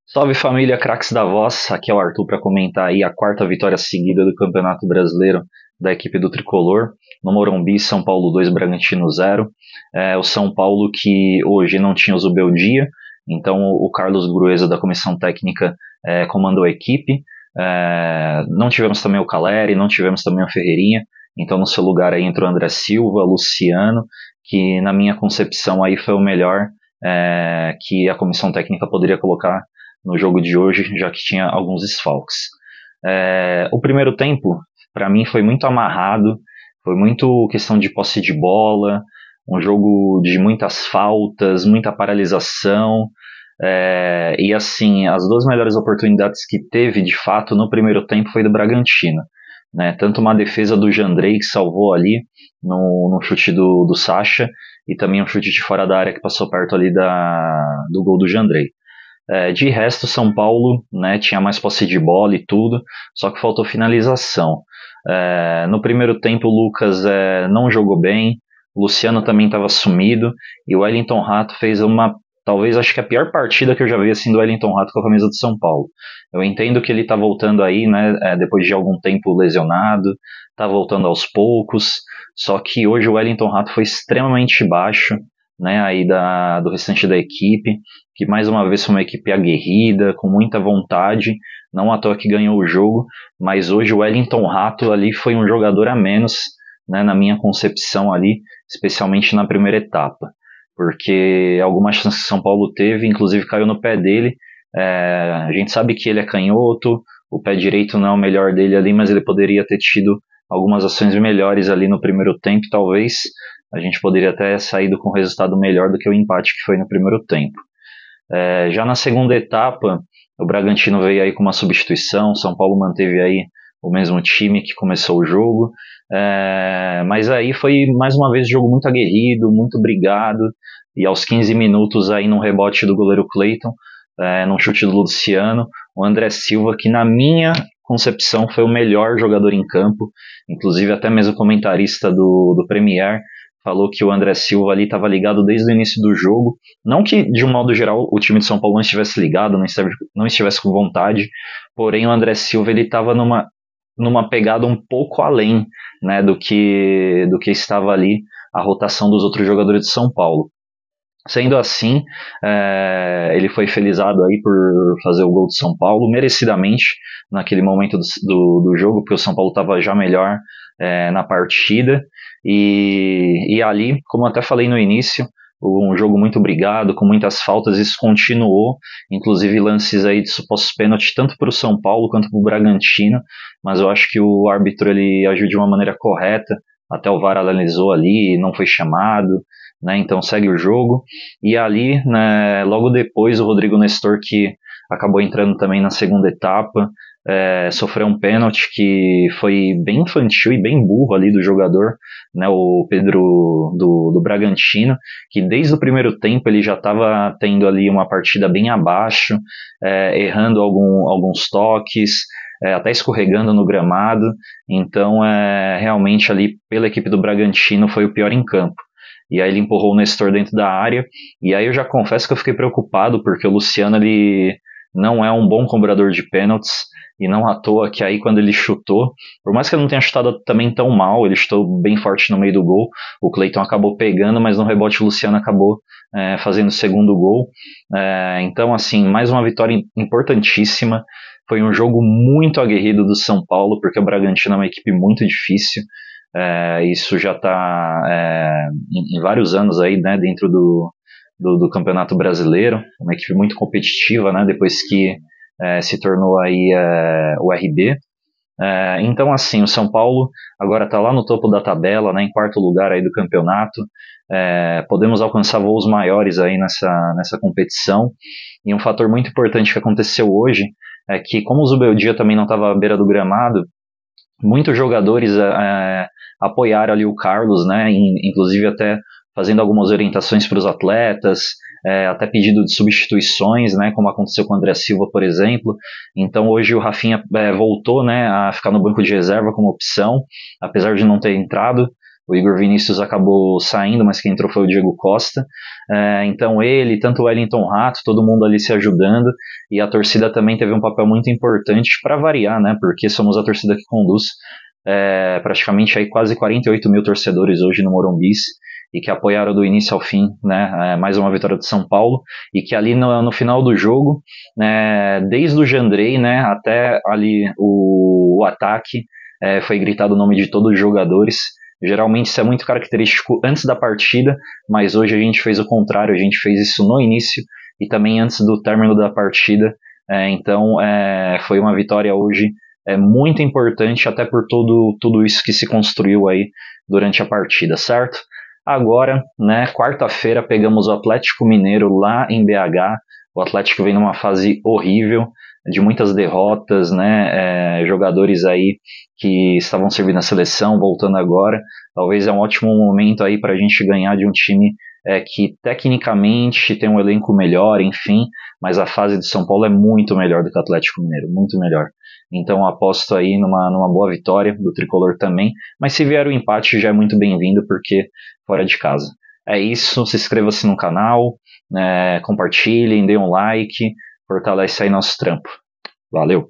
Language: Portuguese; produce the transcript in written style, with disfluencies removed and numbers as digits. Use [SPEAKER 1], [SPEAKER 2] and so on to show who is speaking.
[SPEAKER 1] Salve família Craques da Voz, aqui é o Arthur para comentar aí a quarta vitória seguida do Campeonato Brasileiro da equipe do Tricolor, no Morumbi, São Paulo 2, Bragantino 0. O São Paulo que hoje não tinha o Zubeldia, então o Carlos Grueza da comissão técnica comandou a equipe. Não tivemos também o Caleri, não tivemos também o Ferreirinha, então no seu lugar aí entrou o André Silva, Luciano, que na minha concepção aí foi o melhor que a comissão técnica poderia colocar no jogo de hoje, já que tinha alguns desfalques. O primeiro tempo, para mim, foi muito amarrado, foi muito questão de posse de bola, um jogo de muitas faltas, muita paralisação, e assim, as duas melhores oportunidades que teve, de fato, no primeiro tempo foi do Bragantino. Né? Tanto uma defesa do Jandrei, que salvou ali no chute do Sacha, e também um chute de fora da área que passou perto ali do gol do Jandrei. De resto, São Paulo, né, tinha mais posse de bola e tudo, só que faltou finalização. No primeiro tempo, o Lucas não jogou bem, o Luciano também estava sumido, e o Wellington Rato fez talvez acho que a pior partida que eu já vi assim, do Wellington Rato com a camisa do São Paulo. Eu entendo que ele está voltando aí, né, depois de algum tempo lesionado, está voltando aos poucos, só que hoje o Wellington Rato foi extremamente baixo, né, aí do restante da equipe, que mais uma vez foi uma equipe aguerrida, com muita vontade, não à toa que ganhou o jogo, mas hoje o Wellington Rato ali foi um jogador a menos, né, na minha concepção ali, especialmente na primeira etapa, porque algumas chances que São Paulo teve, inclusive caiu no pé dele. A gente sabe que ele é canhoto, o pé direito não é o melhor dele ali, mas ele poderia ter tido algumas ações melhores ali no primeiro tempo, talvez a gente poderia até saído com um resultado melhor do que o empate que foi no primeiro tempo. Já na segunda etapa, o Bragantino veio aí com uma substituição, São Paulo manteve aí o mesmo time que começou o jogo, mas aí foi mais uma vez um jogo muito aguerrido, muito brigado, e aos 15 minutos aí num rebote do goleiro Cleiton, num chute do Luciano, o André Silva, que na minha concepção foi o melhor jogador em campo, inclusive até mesmo o comentarista do Premier falou que o André Silva ali estava ligado desde o início do jogo, não que de um modo geral o time de São Paulo não estivesse ligado, não estivesse com vontade, porém o André Silva ele estava numa pegada um pouco além, né, do que estava ali a rotação dos outros jogadores de São Paulo. Sendo assim, ele foi felizado aí por fazer o gol de São Paulo, merecidamente, naquele momento do jogo, porque o São Paulo estava já melhor na partida, e ali, como até falei no início, um jogo muito brigado, com muitas faltas, isso continuou, inclusive lances aí de supostos pênaltis, tanto para o São Paulo quanto para o Bragantino, mas eu acho que o árbitro ele agiu de uma maneira correta, até o VAR analisou ali, não foi chamado, né, então segue o jogo, e ali, né, logo depois, o Rodrigo Nestor, que acabou entrando também na segunda etapa, sofreu um pênalti que foi bem infantil e bem burro ali do jogador, né, o Pedro do Bragantino, que desde o primeiro tempo ele já estava tendo ali uma partida bem abaixo, errando alguns toques, até escorregando no gramado, então realmente ali pela equipe do Bragantino foi o pior em campo. E aí ele empurrou o Nestor dentro da área, e aí eu já confesso que eu fiquei preocupado, porque o Luciano ele não é um bom cobrador de pênaltis, e não à toa que aí quando ele chutou, por mais que ele não tenha chutado também tão mal, ele chutou bem forte no meio do gol, o Cleiton acabou pegando, mas no rebote o Luciano acabou fazendo o segundo gol. Então assim, mais uma vitória importantíssima, foi um jogo muito aguerrido do São Paulo, porque o Bragantino é uma equipe muito difícil, isso já está em vários anos aí, né, dentro do Campeonato Brasileiro, uma equipe muito competitiva, né, depois que se tornou aí o RB. Então assim, o São Paulo agora está lá no topo da tabela, né, em quarto lugar aí do campeonato, podemos alcançar voos maiores aí nessa competição, e um fator muito importante que aconteceu hoje é que, como o Zubeldia também não estava à beira do gramado, muitos jogadores apoiaram ali o Carlos, né, inclusive até fazendo algumas orientações para os atletas, até pedido de substituições, né, como aconteceu com o André Silva, por exemplo. Então hoje o Rafinha voltou, né, a ficar no banco de reserva como opção, apesar de não ter entrado, O Igor Vinícius acabou saindo, mas quem entrou foi o Diego Costa. Então ele, tanto o Wellington Rato, todo mundo ali se ajudando, e a torcida também teve um papel muito importante para variar, né? Porque somos a torcida que conduz praticamente aí quase 48 mil torcedores hoje no Morumbi, e que apoiaram do início ao fim, né, mais uma vitória do São Paulo, e que ali no final do jogo, desde o Jandrei, né, até ali o ataque, foi gritado o nome de todos os jogadores. Geralmente isso é muito característico antes da partida, mas hoje a gente fez o contrário, a gente fez isso no início e também antes do término da partida. Então foi uma vitória hoje muito importante, até por tudo isso que se construiu aí durante a partida, certo? Agora, né, quarta-feira, pegamos o Atlético Mineiro lá em BH. O Atlético vem numa fase horrível, de muitas derrotas, né, jogadores aí que estavam servindo na seleção, voltando agora. Talvez é um ótimo momento aí para a gente ganhar de um time que tecnicamente tem um elenco melhor, enfim, mas a fase de São Paulo é muito melhor do que o Atlético Mineiro, muito melhor. Então aposto aí numa boa vitória do Tricolor também, mas se vier o empate já é muito bem-vindo, porque fora de casa. É isso, se inscreva-se no canal, compartilhem, dê um like, fortalece aí nosso trampo. Valeu!